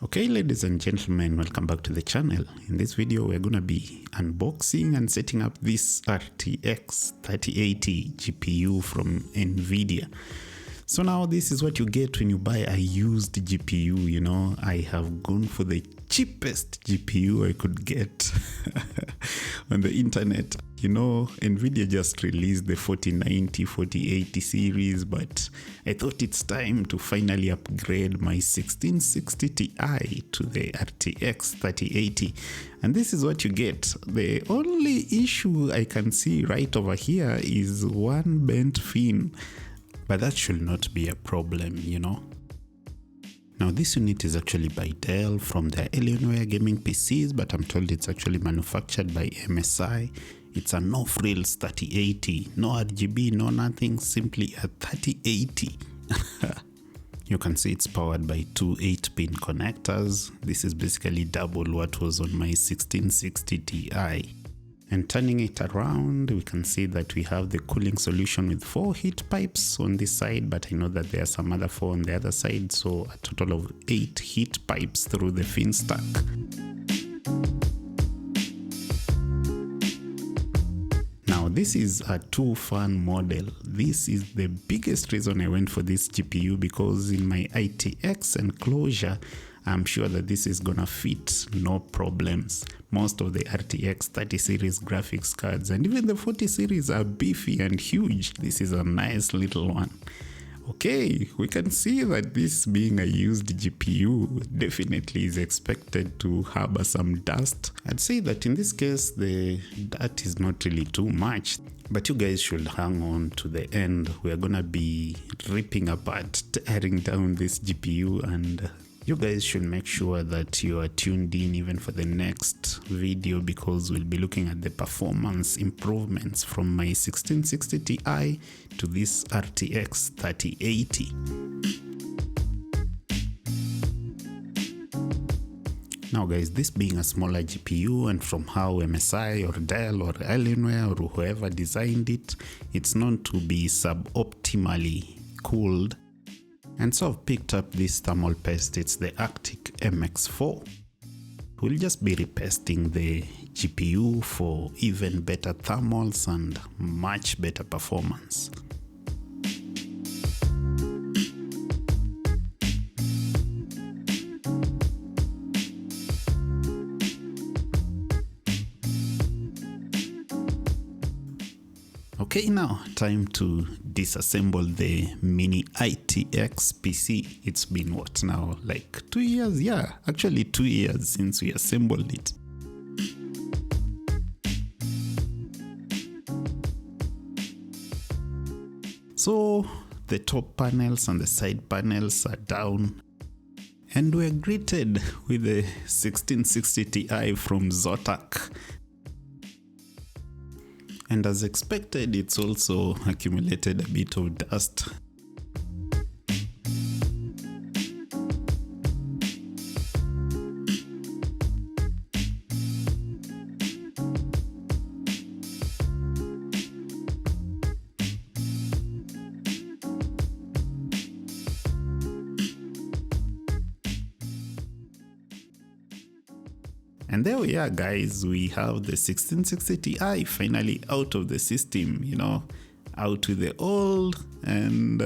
Okay, ladies and gentlemen, welcome back to the channel. In this video, we're gonna be unboxing and setting up this RTX 3080 GPU from NVIDIA. So now this is what you get when you buy a used GPU, you know. I have gone for the cheapest GPU I could get on the internet. You know, NVIDIA just released the 4090, 4080 series, but I thought it's time to finally upgrade my 1660 Ti to the RTX 3080. And this is what you get. The only issue I can see right over here is one bent fin, but that should not be a problem, you know. Now this unit is actually by Dell from their Alienware gaming PCs, but I'm told it's actually manufactured by MSI. It's a no-frills 3080, no RGB, no nothing, simply a 3080. You can see it's powered by two 8-pin connectors. This is basically double what was on my 1660 Ti. And turning it around, we can see that we have the cooling solution with 4 heat pipes on this side, but I know that there are some other 4 on the other side, so a total of 8 heat pipes through the fin stack. Now this is a 2-fan model. This is the biggest reason I went for this GPU, because in my ITX enclosure, I'm sure that this is gonna fit no problems. Most of the RTX 30 series graphics cards and even the 40 series are beefy and huge. This is a nice little one. Okay, we can see that this being a used GPU definitely is expected to harbor some dust. I'd say that in this case the dirt is not really too much, but you guys should hang on to the end. We are gonna be ripping apart, tearing down this GPU, and you guys should make sure that you are tuned in even for the next video, because we'll be looking at the performance improvements from my 1660 Ti to this RTX 3080. Now guys, this being a smaller GPU, and from how MSI or Dell or Alienware or whoever designed it, it's known to be suboptimally cooled. And so I've picked up this thermal paste. It's the Arctic MX4. We'll just be repasting the GPU for even better thermals and much better performance. Okay, now time to disassemble the mini ITX PC. It's been what now, like 2 years? Yeah, actually 2 years since we assembled it. So the top panels and the side panels are down, and we're greeted with the 1660 Ti from Zotac. And as expected, it's also accumulated a bit of dust. And there we are, guys. We have the 1660 Ti finally out of the system, you know, out with the old and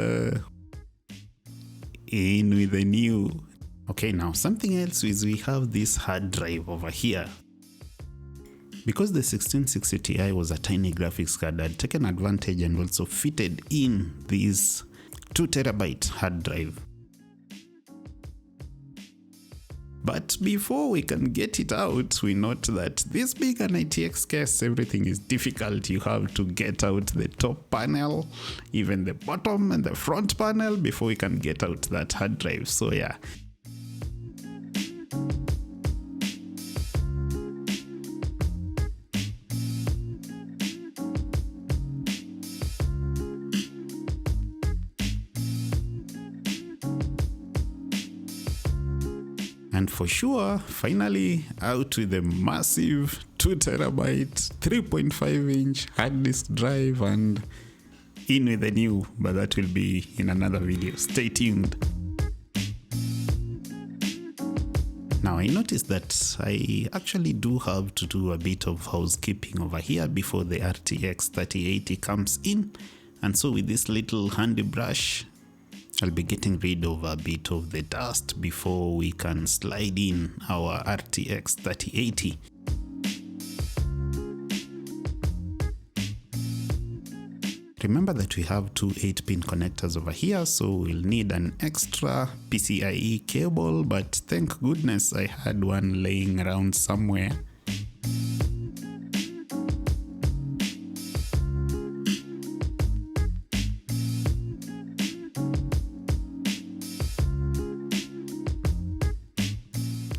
in with the new. Okay, now something else is we have this hard drive over here. Because the 1660 Ti was a tiny graphics card, I'd taken advantage and also fitted in this 2TB hard drive. But before we can get it out, we note that this being an ITX case, everything is difficult. You have to get out the top panel, even the bottom and the front panel before we can get out that hard drive. So yeah. And for sure, finally out with a massive 2TB, 3.5-inch hard disk drive, and in with the new, but that will be in another video. Stay tuned. Now I noticed that I actually do have to do a bit of housekeeping over here before the RTX 3080 comes in, and so with this little handy brush I'll be getting rid of a bit of the dust before we can slide in our RTX 3080. Remember that we have two 8-pin connectors over here, so we'll need an extra PCIe cable, but thank goodness I had one laying around somewhere.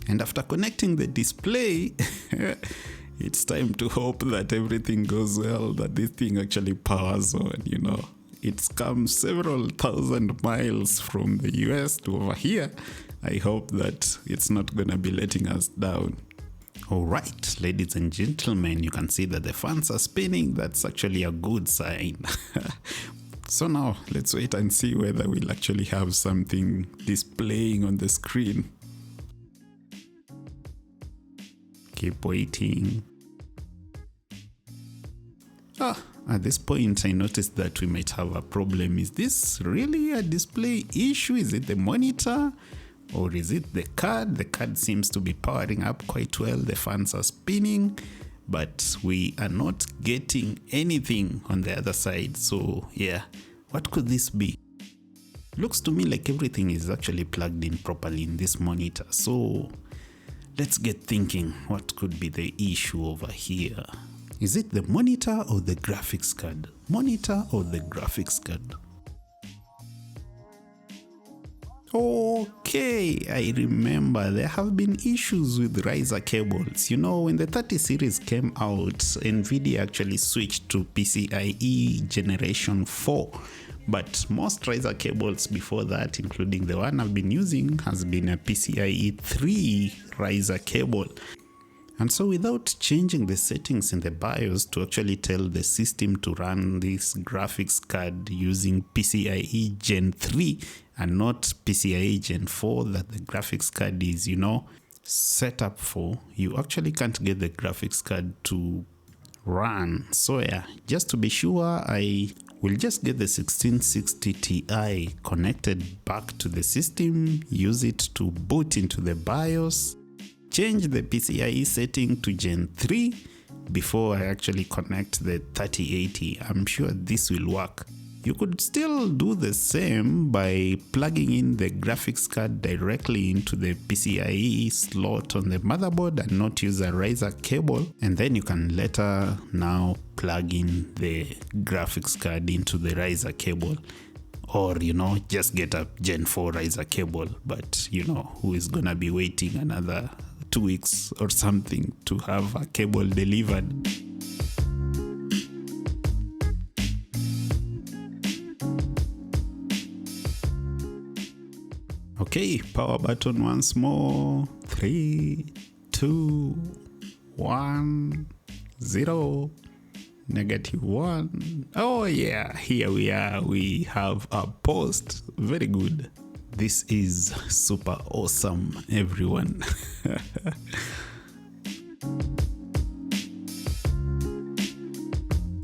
And after connecting the display, it's time to hope that everything goes well, that this thing actually powers on, you know. It's come several thousand miles from the US to over here. I hope that it's not gonna be letting us down. Alright, ladies and gentlemen, you can see that the fans are spinning. That's actually a good sign. So now, let's wait and see whether we'll actually have something displaying on the screen. Keep waiting. At this point I noticed that we might have a problem. Is this really a display issue? Is it the monitor? Or is it the card? The card seems to be powering up quite well. The fans are spinning, but we are not getting anything on the other side. So yeah, what could this be? Looks to me like everything is actually plugged in properly in this monitor. So let's get thinking, what could be the issue over here? Is it the monitor or the graphics card? Monitor or the graphics card? Okay, I remember there have been issues with riser cables. You know, when the 30 series came out, Nvidia actually switched to PCIe Generation 4. But most riser cables before that, including the one I've been using, has been a PCIe 3 riser cable. And so without changing the settings in the BIOS to actually tell the system to run this graphics card using PCIe Gen 3 and not PCIe Gen 4 that the graphics card is, you know, set up for, you actually can't get the graphics card to run. So yeah, just to be sure, I will just get the 1660 Ti connected back to the system, use it to boot into the BIOS, change the PCIe setting to Gen 3 before I actually connect the 3080. I'm sure this will work. You could still do the same by plugging in the graphics card directly into the PCIe slot on the motherboard and not use a riser cable, and then you can later now plug in the graphics card into the riser cable, or you know, just get a Gen 4 riser cable. But you know, who is gonna be waiting another 2 weeks or something to have a cable delivered? Okay, power button once more. 3, 2, 1, 0, -1. Oh yeah, here we are. We have a post. Very good. This is super awesome, everyone.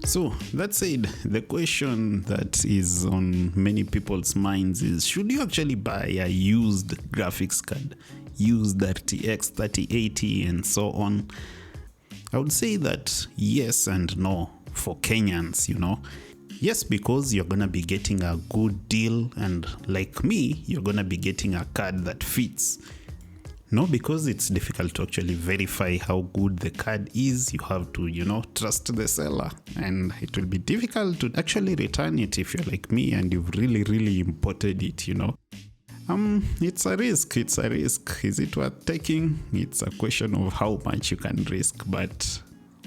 So that said, the question that is on many people's minds is, should you actually buy a used graphics card, used RTX 3080 and so on? I would say that yes and no for Kenyans, you know. Yes, because you're gonna be getting a good deal, and like me, you're gonna be getting a card that fits. No, because it's difficult to actually verify how good the card is. You have to, you know, trust the seller, and it will be difficult to actually return it if you're like me and you've really imported it, you know. It's a risk. Is it worth taking? It's a question of how much you can risk, but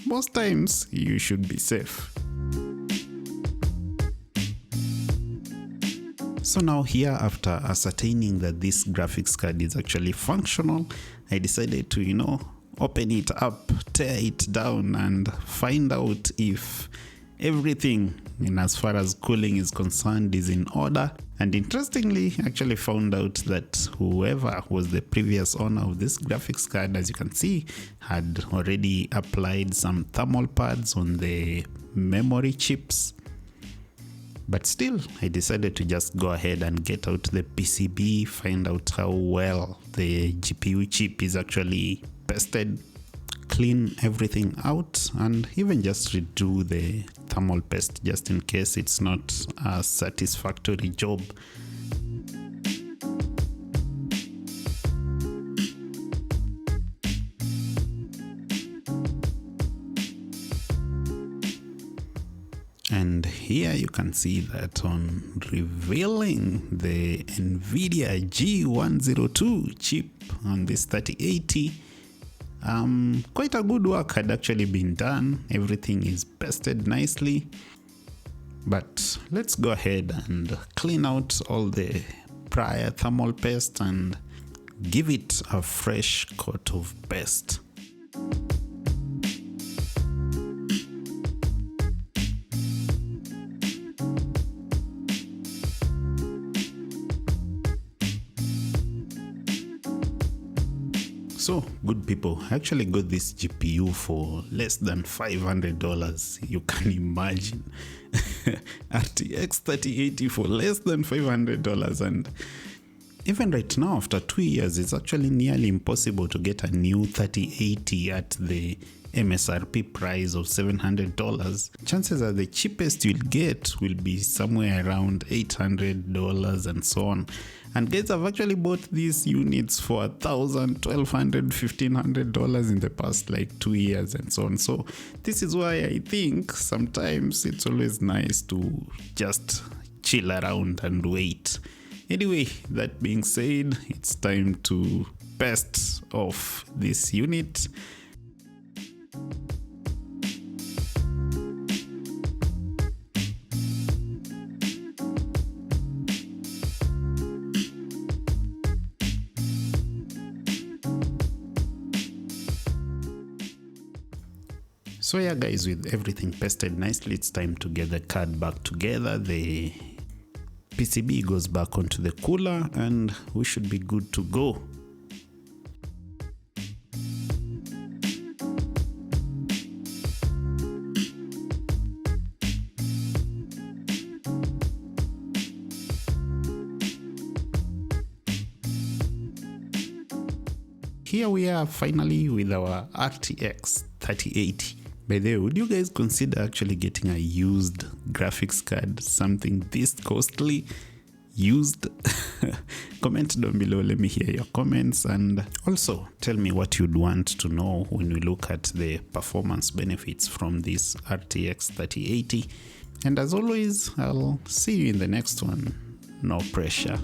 most times you should be safe. So now here, after ascertaining that this graphics card is actually functional, I decided to, you know, open it up, tear it down and find out if everything in as far as cooling is concerned is in order. And interestingly, actually found out that whoever was the previous owner of this graphics card, as you can see, had already applied some thermal pads on the memory chips. But still, I decided to just go ahead and get out the PCB, find out how well the GPU chip is actually pasted, clean everything out, and even just redo the thermal paste just in case it's not a satisfactory job. And here you can see that on revealing the NVIDIA G102 chip on this 3080, quite a good work had actually been done. Everything is pasted nicely. But let's go ahead and clean out all the prior thermal paste and give it a fresh coat of paste. So, good people, I actually got this GPU for less than $500. You can imagine. RTX 3080 for less than $500. And even right now, after 2 years, it's actually nearly impossible to get a new 3080 at the MSRP price of $700. Chances are the cheapest you'll get will be somewhere around $800 and so on. And guys, I've actually bought these units for $1,000, $1,200, $1,500 in the past like 2 years and so on. So this is why I think sometimes it's always nice to just chill around and wait. Anyway, that being said, it's time to paste off this unit. So yeah guys, with everything pasted nicely, it's time to get the card back together. The PCB goes back onto the cooler and we should be good to go. Here we are finally with our RTX 3080. By the way, would you guys consider actually getting a used graphics card, something this costly? Used? Comment down below, let me hear your comments, and also tell me what you'd want to know when we look at the performance benefits from this RTX 3080. And as always, I'll see you in the next one. No pressure.